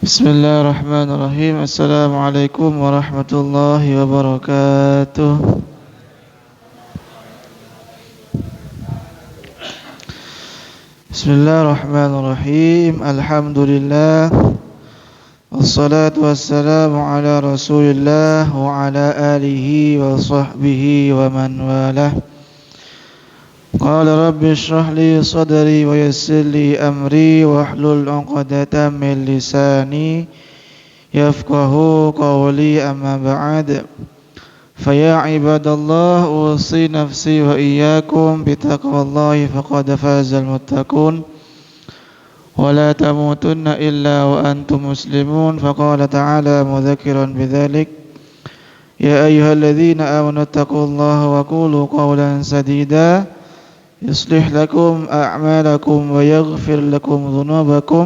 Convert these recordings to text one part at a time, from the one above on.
Bismillahirrahmanirrahim. Assalamualaikum warahmatullahi wabarakatuh. Bismillahirrahmanirrahim. Alhamdulillah. Wassalatu wassalamu ala Rasulillah wa ala alihi wa sahbihi wa man walah. Qala rabbi shrah li sadri wa yassir li amri wahlul 'uqdatam min lisani yafqahu qawli amma ba'd. Fa ya ibadallah usi nafsi wa iyyakum bi taqwallahi faqad fazal muttaqun. Wa la tamutunna illa wa antum muslimun. Faqala ta'ala mudzakiran bidzalik ya ayyuhalladzina amanu taqullaha wa qulu qawlan sadida يصلح لكم أعمالكم ويغفر لكم ذنوبكم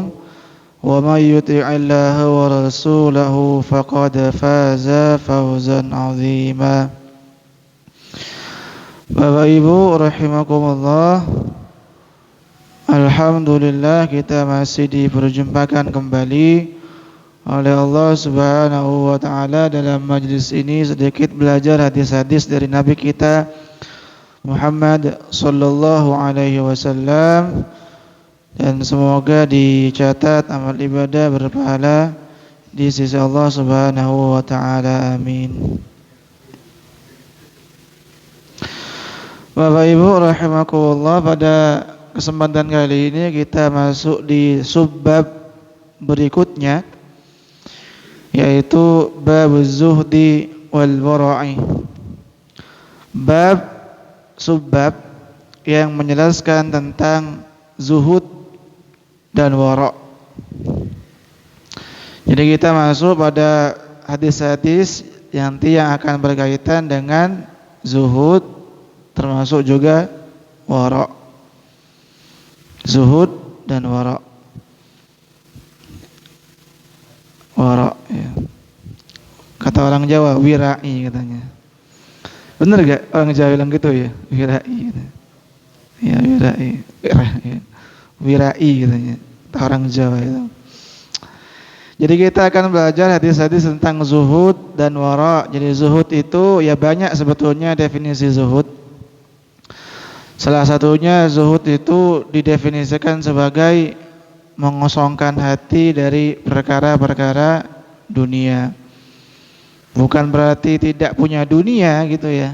ومن يطع الله ورسوله فقد فاز فوزا عظيما. Bapak Ibu rahimakumullah, alhamdulillah kita masih diperjumpakan kembali oleh Allah Subhanahu wa taala dalam majlis ini, sedikit belajar hadis-hadis dari Nabi kita Muhammad sallallahu alaihi wasallam, dan semoga dicatat amal ibadah berpahala di sisi Allah Subhanahu wa taala. Amin. Bapak Ibu rahimakumullah, pada kesempatan kali ini kita masuk di subbab berikutnya, yaitu bab zuhdi wal wara'i. Bab subbab yang menjelaskan tentang zuhud dan wara'. Jadi kita masuk pada hadis-hadis yang akan berkaitan dengan zuhud, termasuk juga wara'. Zuhud dan wara'. Wara', ya. Kata orang Jawa, wira'i katanya. Bener gak orang Jawa bilang gitu ya? Wira'i gitu. Ya wira'i. Wira'i katanya. Orang Jawa itu. Jadi kita akan belajar hadis-hadis tentang zuhud dan wara'. Jadi zuhud itu ya banyak sebetulnya definisi zuhud. Salah satunya zuhud itu didefinisikan sebagai mengosongkan hati dari perkara-perkara dunia. Bukan berarti tidak punya dunia gitu ya.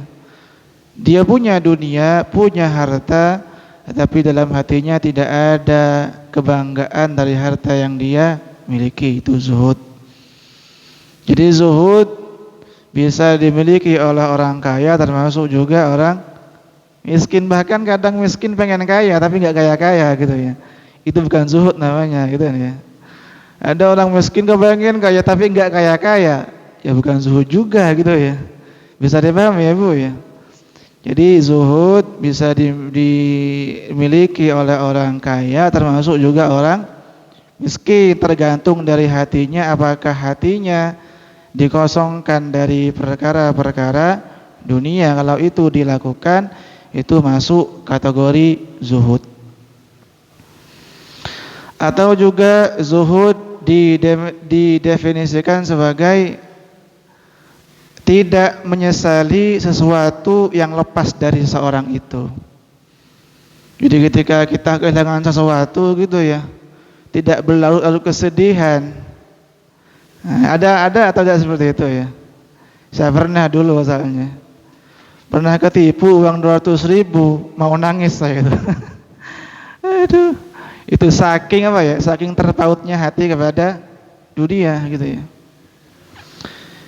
Dia punya dunia, punya harta, tetapi dalam hatinya tidak ada kebanggaan dari harta yang dia miliki. Itu zuhud. Jadi zuhud bisa dimiliki oleh orang kaya, termasuk juga orang miskin. Bahkan kadang miskin pengen kaya tapi nggak kaya-kaya gitu ya. Itu bukan zuhud namanya gitu ya. Ada orang miskin kepengen kaya tapi nggak kaya-kaya, ya bukan zuhud juga gitu ya. Bisa dipahami ya Bu ya. Jadi zuhud bisa dimiliki oleh orang kaya, termasuk juga orang miskin, tergantung dari hatinya. Apakah hatinya dikosongkan dari perkara-perkara dunia? Kalau itu dilakukan, itu masuk kategori zuhud. Atau juga zuhud didefinisikan sebagai tidak menyesali sesuatu yang lepas dari seorang itu. Jadi ketika kita kehilangan sesuatu gitu ya, tidak berlarut-larut kesedihan. Nah, ada atau tidak seperti itu ya? Saya pernah dulu misalnya, pernah ketipu uang 200.000, mau nangis saya itu. Aduh, itu saking apa ya? Saking terpautnya hati kepada dunia gitu ya.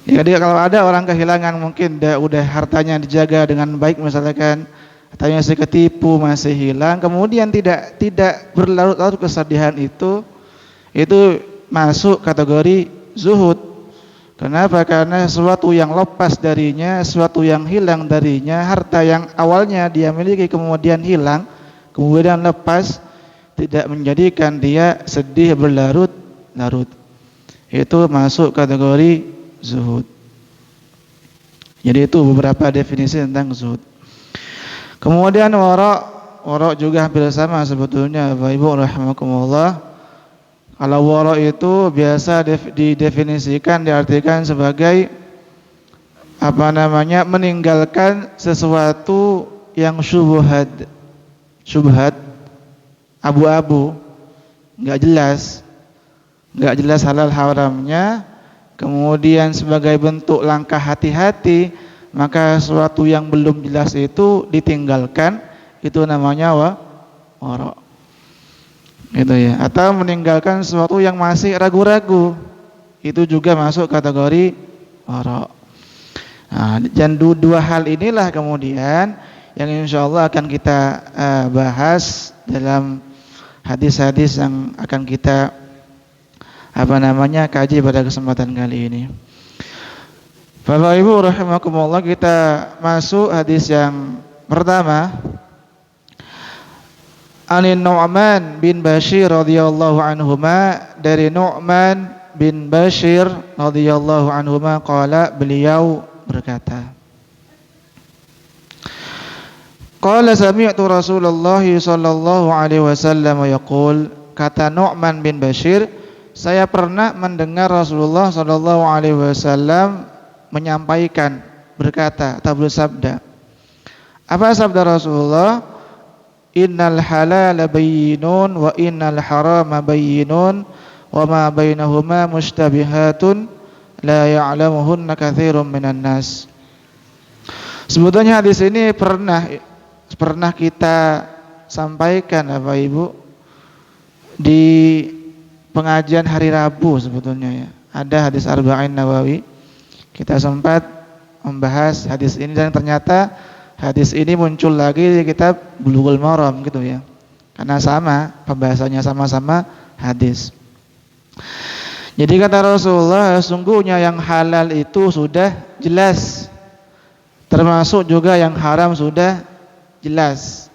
Jadi kalau ada orang kehilangan, mungkin udah hartanya dijaga dengan baik misalkan, hartanya masih ketipu, masih hilang, kemudian tidak berlarut-larut kesedihan, itu masuk kategori zuhud. Kenapa? Karena sesuatu yang lepas darinya, sesuatu yang hilang darinya, harta yang awalnya dia miliki kemudian hilang, kemudian lepas, tidak menjadikan dia sedih berlarut-larut. Itu masuk kategori zuhud. Jadi itu beberapa definisi tentang zuhud. Kemudian wara' juga hampir sama sebetulnya Bapak Ibu rahimakumullah. Kalau wara itu biasa didefinisikan, diartikan sebagai meninggalkan sesuatu yang syubhat, abu-abu, nggak jelas halal haramnya. Kemudian sebagai bentuk langkah hati-hati, maka sesuatu yang belum jelas itu ditinggalkan, itu namanya wara. Gitu ya. Atau meninggalkan sesuatu yang masih ragu-ragu, itu juga masuk kategori wara. Nah, dan dua hal inilah kemudian yang insya Allah akan kita bahas dalam hadis-hadis yang akan kita kaji pada kesempatan kali ini. Bapak Ibu rahimakumullah, kita masuk hadis yang pertama. Anin Nu'man bin Bashir radhiyallahu anhuma, dari Nu'man bin Bashir radhiyallahu anhuma qala, beliau berkata, qala sami'tu Rasulullah sallallahu alaihi wasallam yaqul, kata Nu'man bin Bashir, saya pernah mendengar Rasulullah sallallahu alaihi wasallam menyampaikan, berkata atau bersabda. Apa sabda Rasulullah? Innal halala bayyinun wa innal harama bayyinun wa ma bainahuma mushtabihatun la ya'lamuhunna katsirun minan nas. Sebetulnya hadis ini pernah kita sampaikan Bapak Ibu di pengajian hari Rabu sebetulnya ya. Ada hadis Arba'in Nawawi. Kita sempat membahas hadis ini dan ternyata hadis ini muncul lagi di kitab Bulughul Maram gitu ya. Karena sama, pembahasannya sama-sama hadis. Jadi kata Rasulullah, sungguhnya yang halal itu sudah jelas, termasuk juga yang haram sudah jelas.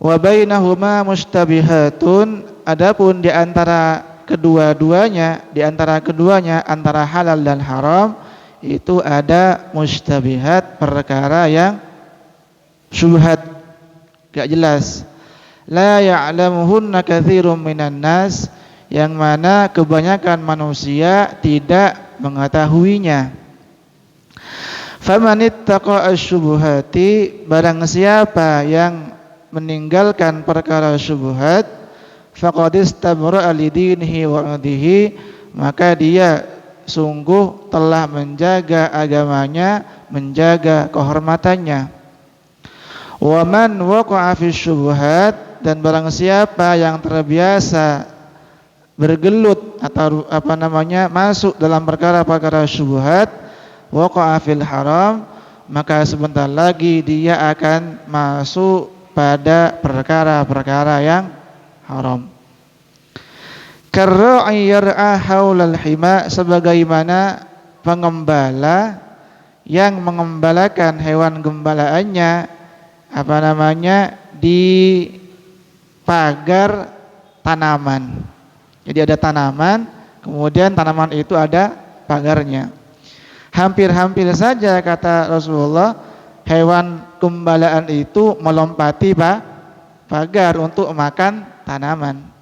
Wa bainahuma mushtabihatun, adapun di antara keduanya antara halal dan haram itu ada mushtabihat, perkara yang syubhat, gak jelas. La ya'lamuhunna katsirun minan nas, yang mana kebanyakan manusia tidak mengetahuinya. Famanittaqa asyubuhati, barang siapa yang meninggalkan perkara syubhat, faqad istabra'a lidinihi wa 'irdihi, maka dia sungguh telah menjaga agamanya, menjaga kehormatannya. Wa man waqa'a fi syubhat, dan barang siapa yang terbiasa bergelut atau masuk dalam perkara-perkara syubhat, waqa'a fil haram, maka sebentar lagi dia akan masuk pada perkara-perkara yang haram. Karra'i yar'a haulal hima, sebagaimana pengembala yang mengembalakan hewan gembalaannya di pagar tanaman. Jadi ada tanaman, kemudian tanaman itu ada pagarnya. Hampir-hampir saja kata Rasulullah, hewan gembalaan itu melompati pagar untuk makan tanaman.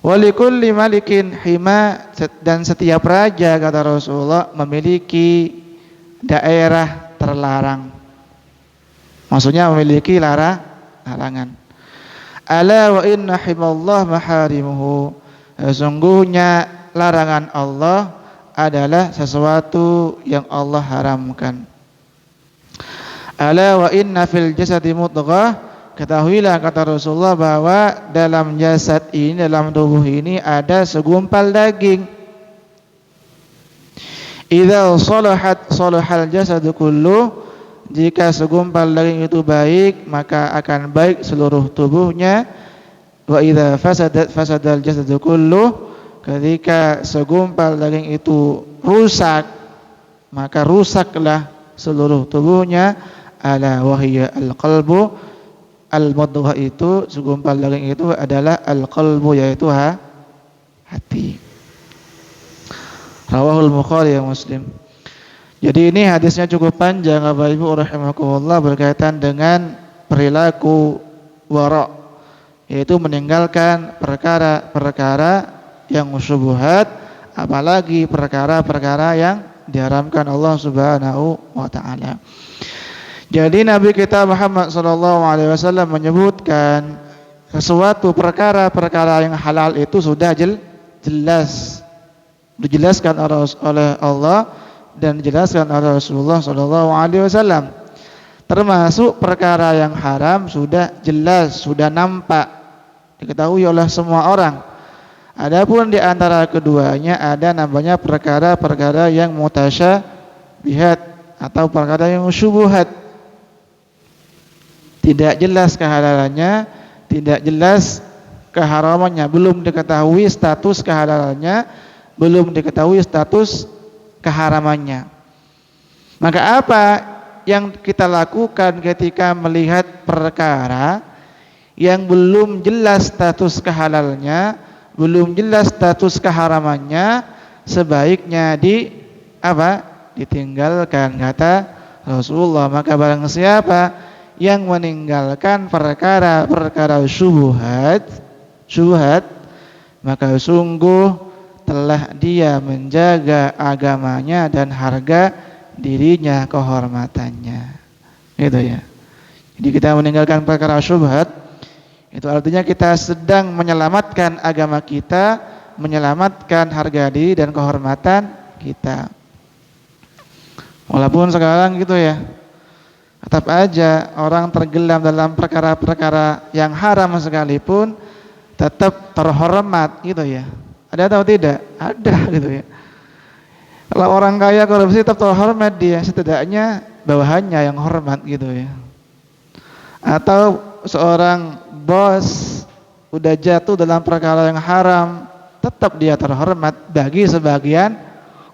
Walikulli malikin hima, dan setiap raja kata Rasulullah memiliki daerah terlarang. Maksudnya memiliki larangan. Ala wa inna himallah maharimuhu, sesungguhnya larangan Allah adalah sesuatu yang Allah haramkan. Ala wa inna fil jasadi mudghah, ketahuilah kata Rasulullah bahwa dalam jasad ini, dalam tubuh ini ada segumpal daging. Idza salahat salahal jasadu kullu, jika segumpal daging itu baik, maka akan baik seluruh tubuhnya. Wa idza fasadat fasadal jasadu kullu, ketika segumpal daging itu rusak, maka rusaklah seluruh tubuhnya. Ala wahiyya al-qalbu, al-mudghah itu, segumpal daging itu adalah al-qalbu, yaitu hati. Rawahul Bukhari ya Muslim. Jadi ini hadisnya cukup panjang Bapak Ibu rahimakumullah, berkaitan dengan perilaku wara', yaitu meninggalkan perkara-perkara yang syubhat, apalagi perkara-perkara yang diharamkan Allah Subhanahu wa taala. Jadi Nabi kita Muhammad sallallahu alaihi wasallam menyebutkan sesuatu perkara-perkara yang halal itu sudah jelas dijelaskan oleh Allah dan dijelaskan oleh Rasulullah sallallahu alaihi wasallam. Termasuk perkara yang haram sudah jelas, sudah nampak, diketahui oleh semua orang. Adapun di antara keduanya ada namanya perkara-perkara yang mutasyabihat atau perkara yang syubhat. Tidak jelas kehalalannya, tidak jelas keharamannya, belum diketahui status kehalalannya, belum diketahui status keharamannya. Maka apa yang kita lakukan ketika melihat perkara yang belum jelas status kehalalnya, belum jelas status keharamannya, sebaiknya ditinggalkan, kata Rasulullah. Maka barang siapa yang meninggalkan perkara-perkara syubhat, maka sungguh telah dia menjaga agamanya dan harga dirinya, kehormatannya. Gitu ya. Jadi kita meninggalkan perkara syubhat, itu artinya kita sedang menyelamatkan agama kita, menyelamatkan harga diri dan kehormatan kita. Walaupun sekarang gitu ya, tetap aja orang tergelam dalam perkara-perkara yang haram sekalipun tetap terhormat gitu ya. Ada atau tidak? Ada gitu ya. Kalau orang kaya korupsi tetap terhormat dia, setidaknya bawahannya yang hormat gitu ya. Atau seorang bos udah jatuh dalam perkara yang haram, tetap dia terhormat bagi sebagian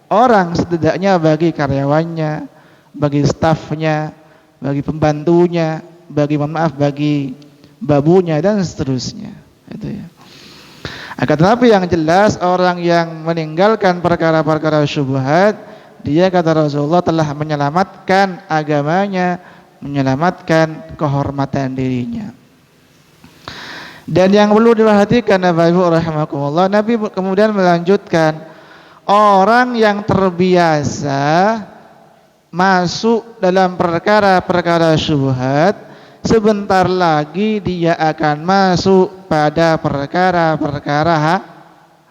orang, setidaknya bagi karyawannya, bagi stafnya, bagi pembantunya, bagi babunya dan seterusnya. Itu ya. Akan tetapi yang jelas orang yang meninggalkan perkara-perkara syubhat, dia kata Rasulullah telah menyelamatkan agamanya, menyelamatkan kehormatan dirinya. Dan yang perlu diperhatikan Bapak Ibu rahimakumullah, Nabi kemudian melanjutkan, orang yang terbiasa masuk dalam perkara-perkara syubhat, sebentar lagi dia akan masuk pada perkara-perkara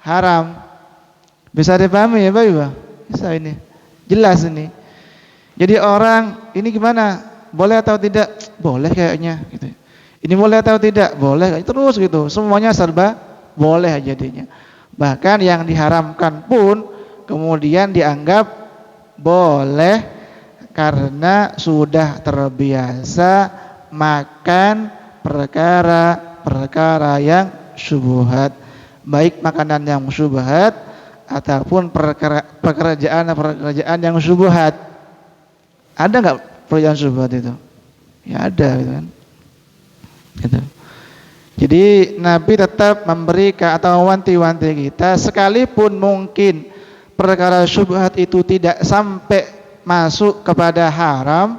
haram. Bisa dipahami ya Pak Ibu? Bisa ini. Jelas ini. Jadi orang ini gimana? Boleh atau tidak? Boleh kayaknya gitu. Ini boleh atau tidak? Boleh. Terus gitu. Semuanya serba boleh jadinya. Bahkan yang diharamkan pun kemudian dianggap boleh karena sudah terbiasa makan perkara-perkara yang syubhat, baik makanan yang syubhat ataupun pekerjaan yang syubhat. Ada nggak pekerjaan syubhat itu? Ya ada gitu kan. Gitu. Jadi Nabi tetap memberikan atau wanti-wanti kita, sekalipun mungkin perkara syubhat itu tidak sampai masuk kepada haram,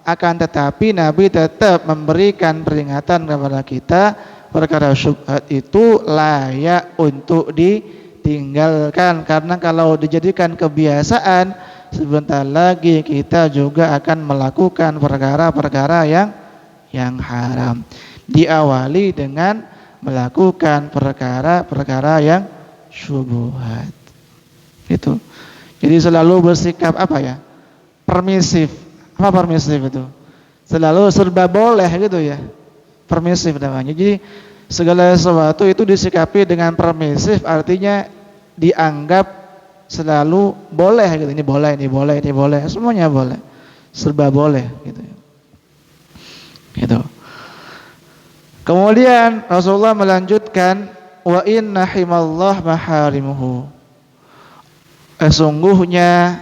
akan tetapi Nabi tetap memberikan peringatan kepada kita, perkara syubhat itu layak untuk ditinggalkan, karena kalau dijadikan kebiasaan, sebentar lagi kita juga akan melakukan perkara-perkara yang haram. Diawali dengan melakukan perkara-perkara yang syubhat. Itu. Jadi selalu bersikap permisif. Apa permisif itu? Selalu serba boleh gitu ya. Permisif namanya. Jadi segala sesuatu itu disikapi dengan permisif, artinya dianggap selalu boleh gitu. Ini boleh, ini boleh, ini boleh. Semuanya boleh. Serba boleh gitu. Gitu. Kemudian Rasulullah melanjutkan, wa inna himallah maharimuhu. Sesungguhnya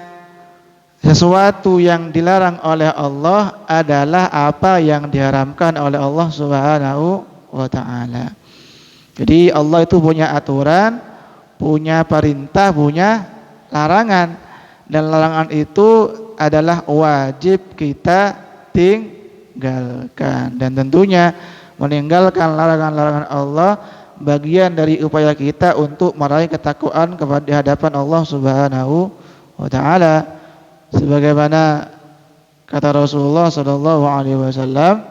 sesuatu yang dilarang oleh Allah adalah apa yang diharamkan oleh Allah Subhanahu wa ta'ala. Jadi Allah itu punya aturan, punya perintah, punya larangan. Dan larangan itu adalah wajib kita tinggalkan. Dan tentunya meninggalkan larangan-larangan Allah, bagian dari upaya kita untuk meraih ketakwaan kepada di hadapan Allah Subhanahu wa taala. Sebagaimana kata Rasulullah sallallahu alaihi wasallam,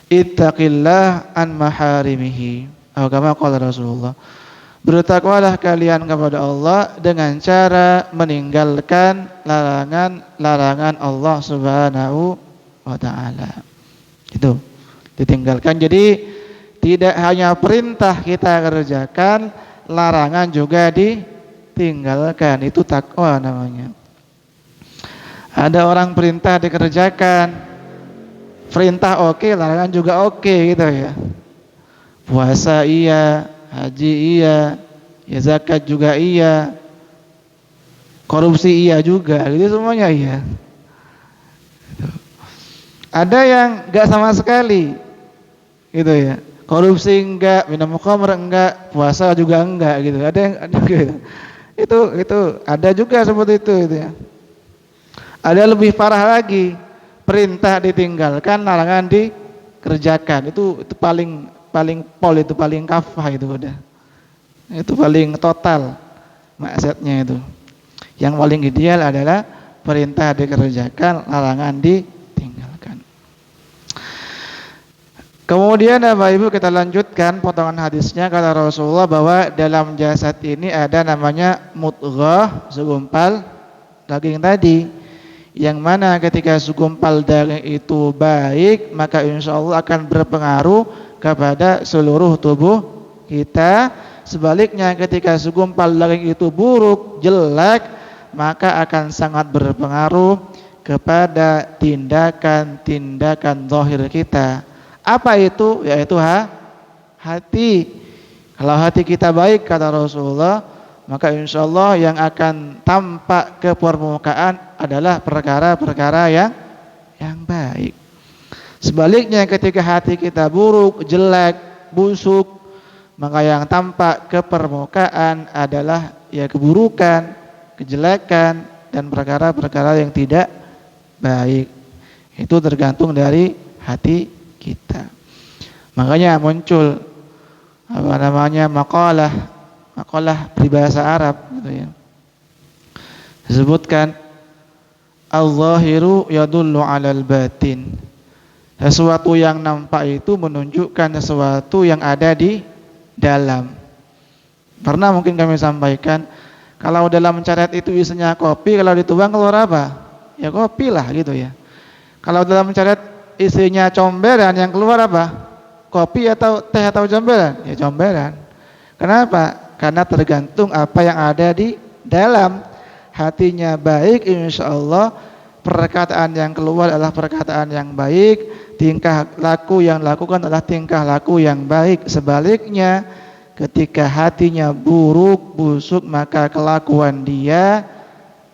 ittaqillah an maharimihi. Atau kama qala Rasulullah, bertakwalah kalian kepada Allah dengan cara meninggalkan larangan-larangan Allah Subhanahu wa taala. Itu ditinggalkan. Jadi tidak hanya perintah kita kerjakan, larangan juga ditinggalkan. Itu takwa namanya. Ada orang perintah dikerjakan, perintah oke, larangan juga oke gitu ya. Puasa iya, haji iya, ya zakat juga iya, korupsi iya juga, gitu semuanya iya. Ada yang enggak sama sekali, gitu ya. Korupsi enggak, minum khamr enggak, puasa juga enggak, gitu. Ada yang ada gitu. Itu ada juga seperti itu gitu ya. Ada lebih parah lagi, perintah ditinggalkan, larangan dikerjakan. Itu paling itu paling kafah itu udah. Itu paling total maksiatnya itu. Yang paling ideal adalah perintah dikerjakan, larangan ditinggalkan. Kemudian Bapak Ibu kita lanjutkan potongan hadisnya, kata Rasulullah bahwa dalam jasad ini ada namanya mudghah, segumpal daging tadi. Yang mana ketika segumpal daging itu baik, maka insya Allah akan berpengaruh kepada seluruh tubuh kita. Sebaliknya ketika segumpal daging itu buruk, jelek, maka akan sangat berpengaruh kepada tindakan-tindakan zahir kita. Apa itu? Yaitu hati. Kalau hati kita baik, kata Rasulullah, maka insya Allah yang akan tampak ke permukaan adalah perkara-perkara yang baik. Sebaliknya ketika hati kita buruk, jelek, busuk, maka yang tampak ke permukaan adalah ya keburukan, kejelekan, dan perkara-perkara yang tidak baik. Itu tergantung dari hati kita. Makanya muncul makalah peribahasa Arab gitu ya. Disebutkan al-zahiru yadullu 'alal batin. Sesuatu yang nampak itu menunjukkan sesuatu yang ada di dalam. Pernah mungkin kami sampaikan, kalau dalam caret itu isinya kopi, kalau dituang keluar apa? Ya kopi lah gitu ya. Kalau dalam caret isinya comberan, yang keluar apa? Kopi atau teh atau comberan? Ya comberan. Kenapa? Karena tergantung apa yang ada di dalam. Hatinya baik, insya Allah perkataan yang keluar adalah perkataan yang baik, tingkah laku yang dilakukan adalah tingkah laku yang baik. Sebaliknya ketika hatinya buruk, busuk, maka kelakuan dia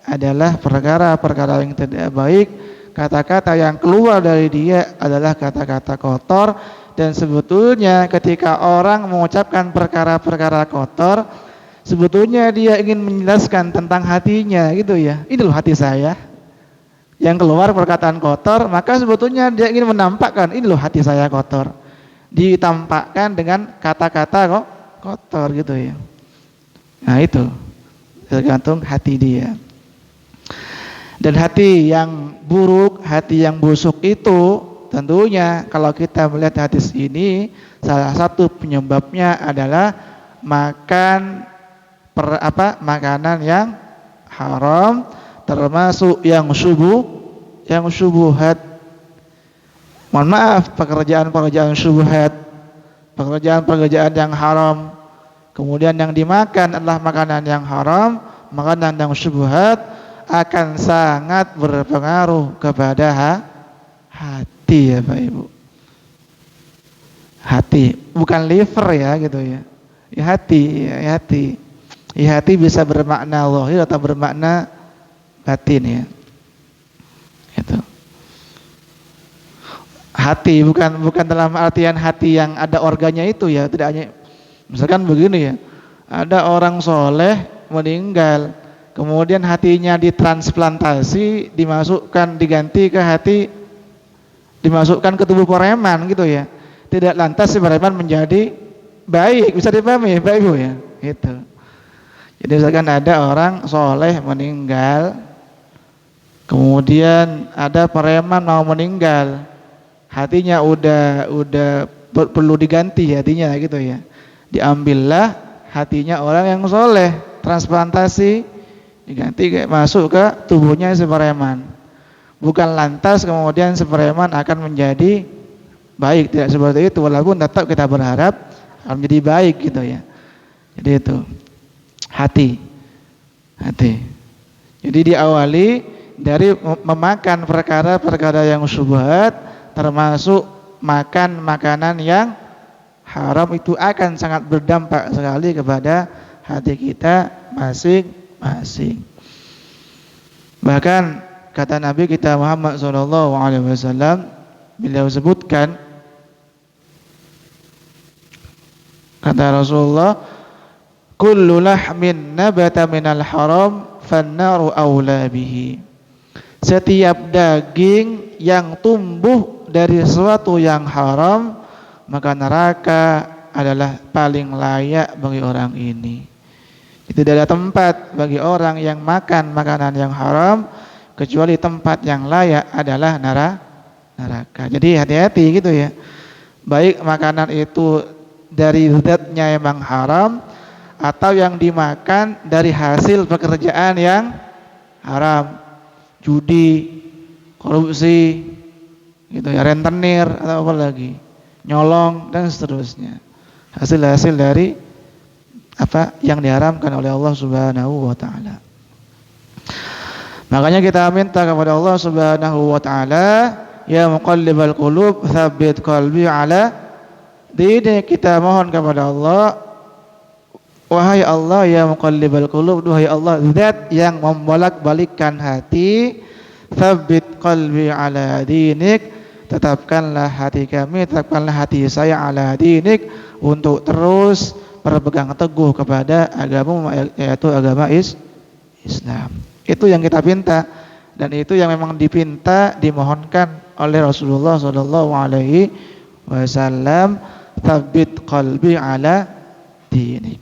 adalah perkara-perkara yang tidak baik. Kata-kata yang keluar dari dia adalah kata-kata kotor. Dan sebetulnya ketika orang mengucapkan perkara-perkara kotor, sebetulnya dia ingin menjelaskan tentang hatinya gitu ya. Ini loh hati saya. Yang keluar perkataan kotor, maka sebetulnya dia ingin menampakkan ini loh hati saya kotor. Ditampakkan dengan kata-kata kotor gitu ya. Nah itu tergantung hati dia. Dan hati yang buruk, hati yang busuk itu tentunya kalau kita melihat hadis ini, salah satu penyebabnya adalah makanan yang haram, termasuk yang syubhat. Mohon maaf, pekerjaan syubhat, pekerjaan yang haram, kemudian yang dimakan adalah makanan yang haram, makanan yang syubhat, akan sangat berpengaruh kepada hati ya Pak Ibu. Hati, bukan liver ya gitu ya. Hati. Hati bisa bermakna zahir atau bermakna batin ya. Itu. Hati bukan dalam artian hati yang ada organnya itu ya, tidak hanya misalkan begini ya. Ada orang soleh meninggal, kemudian hatinya ditransplantasi, diganti ke hati, dimasukkan ke tubuh preman gitu ya. Tidak lantas si preman menjadi baik, bisa dipahami Bapak Ibu ya. Itu. Jadi misalkan ada orang soleh meninggal, kemudian ada preman mau meninggal, hatinya udah perlu diganti hatinya gitu ya. Diambillah hatinya orang yang soleh, transplantasi, diganti kayak masuk ke tubuhnya si preman. Bukan lantas kemudian si preman akan menjadi baik, tidak seperti itu, walaupun tetap kita berharap akan menjadi baik gitu ya. Jadi itu hati. Jadi diawali dari memakan perkara-perkara yang syubhat, termasuk makan makanan yang haram, itu akan sangat berdampak sekali kepada hati kita masing-masing. Bahkan kata Nabi kita Muhammad SAW, beliau sebutkan, kata Rasulullah, kullu lahmin nabata minal haram fannaru awla bihi. Setiap daging yang tumbuh dari sesuatu yang haram, maka neraka adalah paling layak bagi orang ini. Tidak ada tempat bagi orang yang makan makanan yang haram kecuali tempat yang layak adalah neraka. Jadi hati-hati gitu ya. Baik makanan itu dari zatnya emang haram, atau yang dimakan dari hasil pekerjaan yang haram, judi, korupsi, gitu ya, rentenir atau apa lagi, nyolong dan seterusnya. Hasil-hasil dari apa yang diharamkan oleh Allah Subhanahu wa taala. Makanya kita minta kepada Allah Subhanahu wa taala, ya muqallibal qulub, tsabbit qalbi ala dinik. Kita mohon kepada Allah, wahai Allah ya muqallibal qulub, wahai Allah zat yang membolak-balikkan hati, tsabbit qalbi ala dinik, tetapkanlah hati kami, tetapkanlah hati saya ala dinik, untuk terus berpegang teguh kepada agama, yaitu agama Islam. Itu yang kita pinta, dan itu yang memang dipinta, dimohonkan oleh Rasulullah sallallahu alaihi wasallam, tsabbit qalbi ala dinik.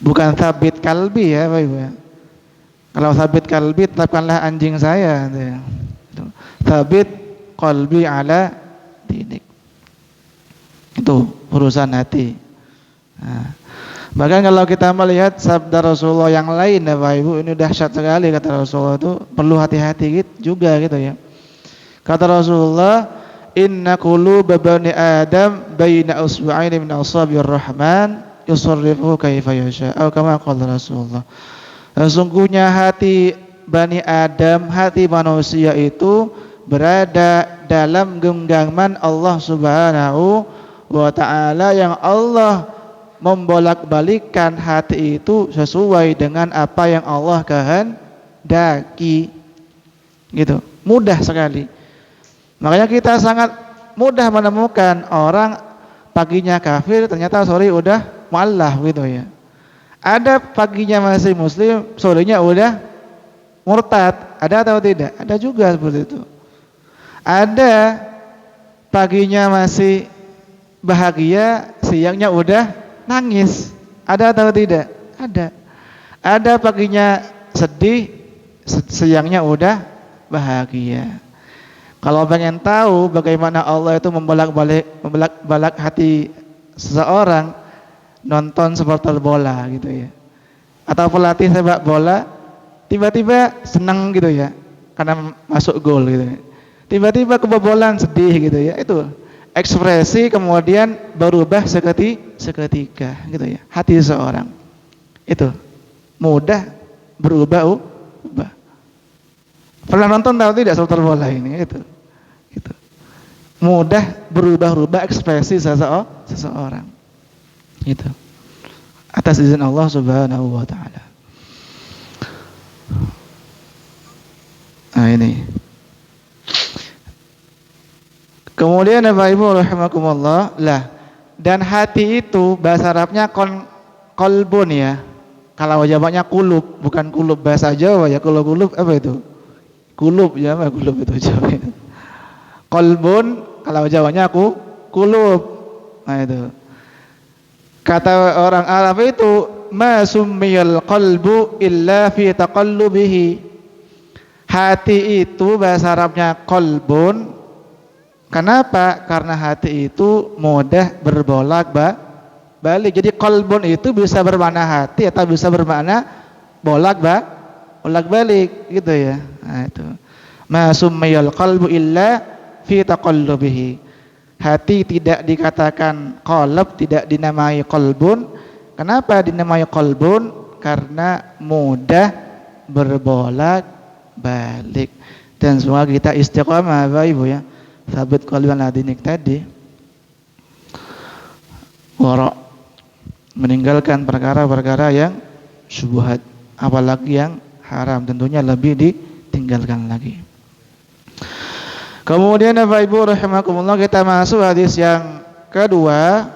Bukan sabit kalbi ya Pak Ibu ya. Kalau sabit kalbi, tetapkanlah anjing saya. Sabit qalbi ala dinik. Itu urusan hati. Nah, bahkan kalau kita melihat sabda Rasulullah yang lain ya Pak Ibu, ini dahsyat sekali kata Rasulullah, itu perlu hati-hati juga gitu ya. Kata Rasulullah, inna quluba bani Adam baina usbu'aini min asabi'ir rahman yusarrifu kaifa yasha, atau kama qala Rasulullah. Sesungguhnya hati Bani Adam, hati manusia itu berada dalam genggaman Allah Subhanahu wa ta'ala, yang Allah membolak-balikkan hati itu sesuai dengan apa yang Allah kehendaki. Gitu, mudah sekali. Makanya kita sangat mudah menemukan orang paginya kafir, ternyata sore udah mu'allaf gitu ya. Ada paginya masih muslim, sorenya udah murtad. Ada atau tidak? Ada juga seperti itu. Ada paginya masih bahagia, siangnya udah nangis. Ada atau tidak? Ada. Ada paginya sedih, siangnya udah bahagia. Kalau pengen tahu bagaimana Allah itu membolak-balik hati seseorang, nonton supporter bola gitu ya, atau pelatih sepak bola tiba-tiba senang gitu ya karena masuk gol gitu ya. Tiba-tiba kebobolan sedih gitu ya. Itu ekspresi kemudian berubah seketika gitu ya. Hati seseorang itu mudah berubah. Pernah nonton tahu tidak supporter bola ini? Itu mudah berubah ekspresi seseorang. Itu atas izin Allah Subhanahu wa ta'ala. Nah ini. Kemudian Bapak Ibu rahimakumullah, lah, dan hati itu bahasa Arabnya kolbun ya. Kalau jawabannya kulub, bukan kulub bahasa Jawa ya. Kalau kulub apa itu? Kulub ya, apa kulub itu jawabnya? Kolbun, kalau Jawanya kulub. Nah itu. Kata orang Arab itu, ma summiyal qalbu illa fi taqallubihi. Hati itu bahasa Arabnya qalbun. Kenapa? Karena hati itu mudah balik. Jadi qalbun itu bisa bermakna hati atau bisa bermakna bolak balik gitu ya. Nah itu. Ma summiyal qalbu illa fi taqallubihi. Hati tidak dikatakan qalb, tidak dinamai qalbun. Kenapa dinamai qalbun? Karena mudah berbolak balik. Dan semoga kita istiqamah Bapak Ibu ya. Sabit qalban ladinik tadi. Wara, meninggalkan perkara-perkara yang syubhat, apalagi yang haram, tentunya lebih ditinggalkan lagi. Kemudian Bapak Ibu rahimakumullah, kita masuk hadis yang kedua.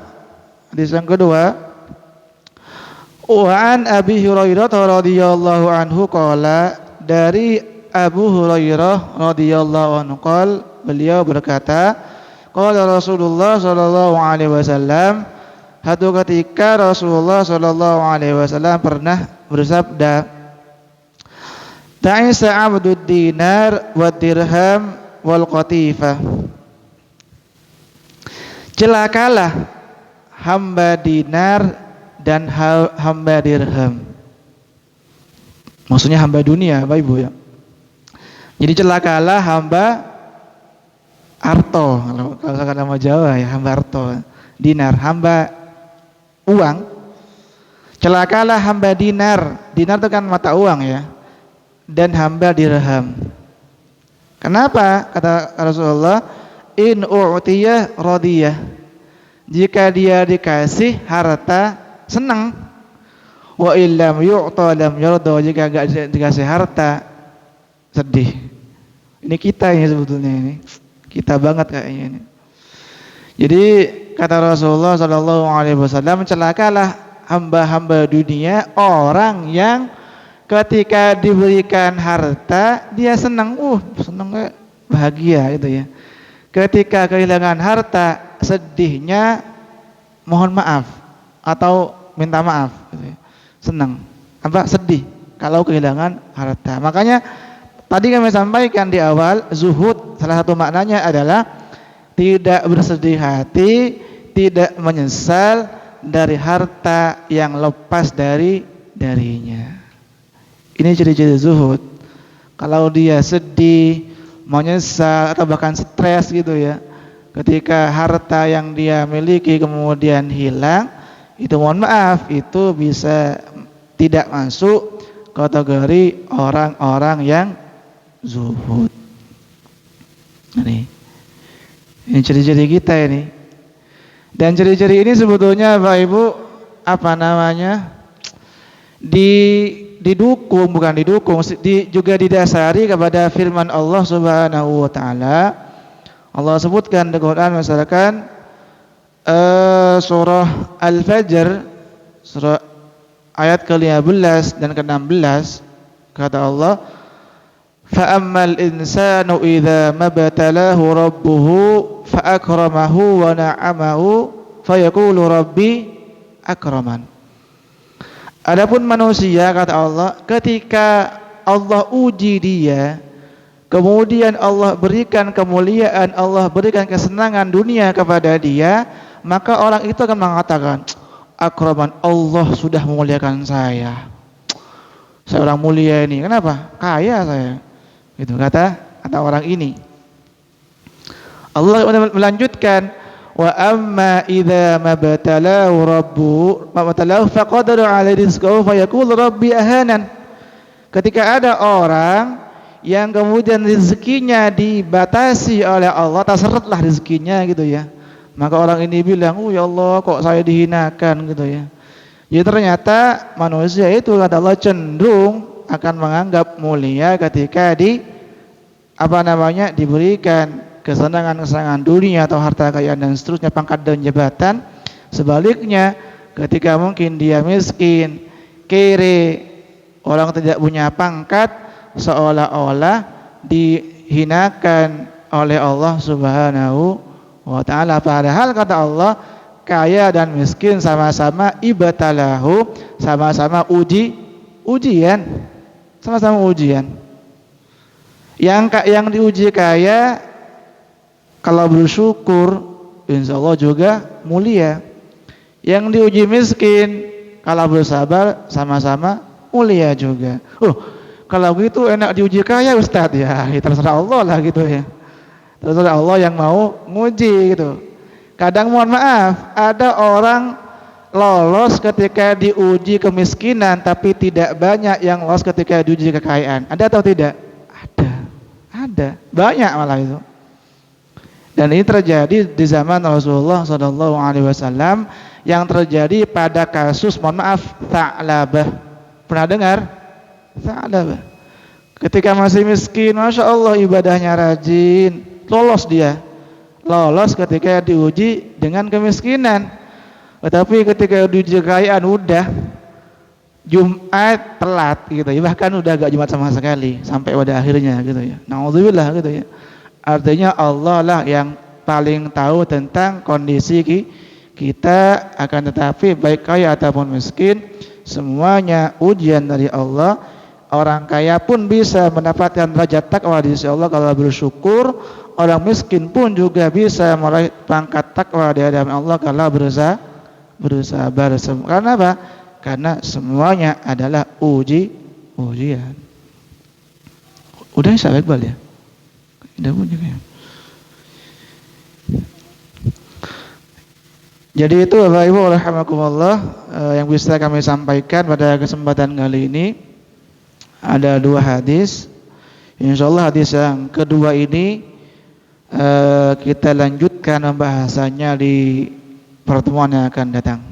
Wa an Abi Hurairah radhiyallahu anhu qala, dari Abu Hurairah radhiyallahu anhu qala, beliau berkata, qala Rasulullah sallallahu alaihi wasallam, satu ketika Rasulullah sallallahu alaihi wasallam pernah bersabda, ta'isa 'abdud dinar wad dirham wal qatifah. Celakalah hamba dinar dan hamba dirham. Maksudnya hamba dunia, Bapak Ibu ya. Jadi celakalah hamba arto, kalau nama Jawa ya, hamba arto. Dinar, hamba uang. Celakalah hamba dinar. Dinar itu kan mata uang ya. Dan hamba dirham. Kenapa? Kata Rasulullah, in u'tiyah radiyah. Jika dia dikasih harta, senang. Wa illam yu'ta lam yarda. Jika enggak dikasih harta, sedih. Ini kita ya sebetulnya ini. Kita banget kayaknya ini. Jadi kata Rasulullah sallallahu alaihi wasallam, celakalah hamba-hamba dunia, orang yang ketika diberikan harta dia senang, senang, bahagia gitu ya. Ketika kehilangan harta sedihnya mohon maaf atau minta maaf gitu ya. Senang, sedih kalau kehilangan harta. Makanya tadi kami sampaikan di awal, zuhud salah satu maknanya adalah tidak bersedih hati, tidak menyesal dari harta yang lepas darinya. Ini ciri-ciri zuhud. Kalau dia sedih, menyesal atau bahkan stres gitu ya, ketika harta yang dia miliki kemudian hilang, itu mohon maaf, itu bisa tidak masuk kategori orang-orang yang zuhud. Ini ciri-ciri kita ini. Dan ciri-ciri ini sebetulnya Bapak Ibu juga didasari kepada firman Allah Subhanahu wa taala. Allah sebutkan di Quran misalkan surah Al-Fajr, surah ayat ke-15 dan ke-16, kata Allah, fa ammal insanu idza mabtalahu rabbuhu fa akramahu wa na'amahu fa yaqulu rabbi akraman. Adapun manusia, kata Allah, ketika Allah uji dia, kemudian Allah berikan kemuliaan, Allah berikan kesenangan dunia kepada dia, maka orang itu akan mengatakan, akraman, Allah sudah memuliakan saya. Saya orang mulia ini. Kenapa? Kaya saya. Gitu kata orang ini. Allah melanjutkan, wa amma idza mabtalahu rabbuhu faqadara 'alaihi rizqahu fayaqulu rabbi ahanan. Ketika ada orang yang kemudian rezekinya dibatasi oleh Allah, terseretlah rezekinya gitu ya, maka orang ini bilang, ya Allah, kok saya dihinakan gitu ya. Jadi ternyata manusia itu, kata Allah, cenderung akan menganggap mulia ketika diberikan kesenangan dunia atau harta kekayaan dan seterusnya, pangkat dan jabatan. Sebaliknya, ketika mungkin dia miskin, kere, orang tidak punya pangkat, seolah-olah dihinakan oleh Allah Subhanahu wa ta'ala. Padahal kata Allah, kaya dan miskin sama-sama ibtalahu, sama-sama ujian, sama-sama ujian. Yang diuji kaya kalau bersyukur insya Allah juga mulia. Yang diuji miskin kalau bersabar sama-sama mulia juga. Kalau gitu enak diuji kaya Ustadz, ya terserah Allah lah gitu ya. Terserah Allah yang mau nguji gitu. Kadang mohon maaf, ada orang lolos ketika diuji kemiskinan tapi tidak banyak yang lolos ketika diuji kekayaan. Ada atau tidak? Ada. Banyak malah itu. Dan ini terjadi di zaman Rasulullah SAW yang terjadi pada kasus mohon maaf Tha'labah. Pernah dengar? Tha'labah. Ketika masih miskin, Masya Allah ibadahnya rajin, lolos dia. Lolos ketika diuji dengan kemiskinan. Tetapi ketika diuji kekayaan udah Jumat telat gitu ya, bahkan udah gak Jumat sama sekali sampai pada akhirnya gitu ya. Na'udzubillah gitu ya. Artinya Allah lah yang paling tahu tentang kondisi kita, akan tetapi baik kaya ataupun miskin semuanya ujian dari Allah. Orang kaya pun bisa mendapatkan derajat takwa di sisi Allah kalau bersyukur. Orang miskin pun juga bisa meraih pangkat takwa di hadapan Allah kalau bersabar. Karena apa? Karena semuanya adalah ujian. Udah Syekh Iqbal ya? Udah pun juga ya. Jadi itu Bapak Ibu rahimakumullah yang bisa kami sampaikan pada kesempatan kali ini. Ada 2 hadis. Insyaallah hadis yang kedua ini kita lanjutkan pembahasannya di pertemuan yang akan datang.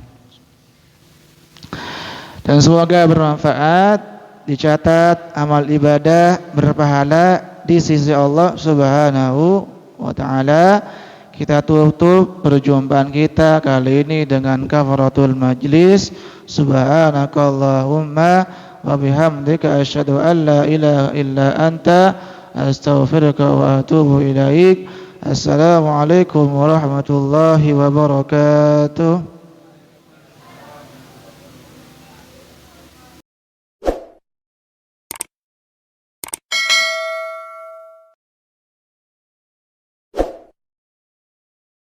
Dan semoga bermanfaat, dicatat amal ibadah berpahala di sisi Allah Subhanahu wa taala. Kita tutup perjumpaan kita kali ini dengan kafaratul majlis. Subhanakallahumma wa bihamdika asyhadu an la ilaha illa anta astaghfiruka wa atubu ilaik. Assalamualaikum warahmatullahi wabarakatuh.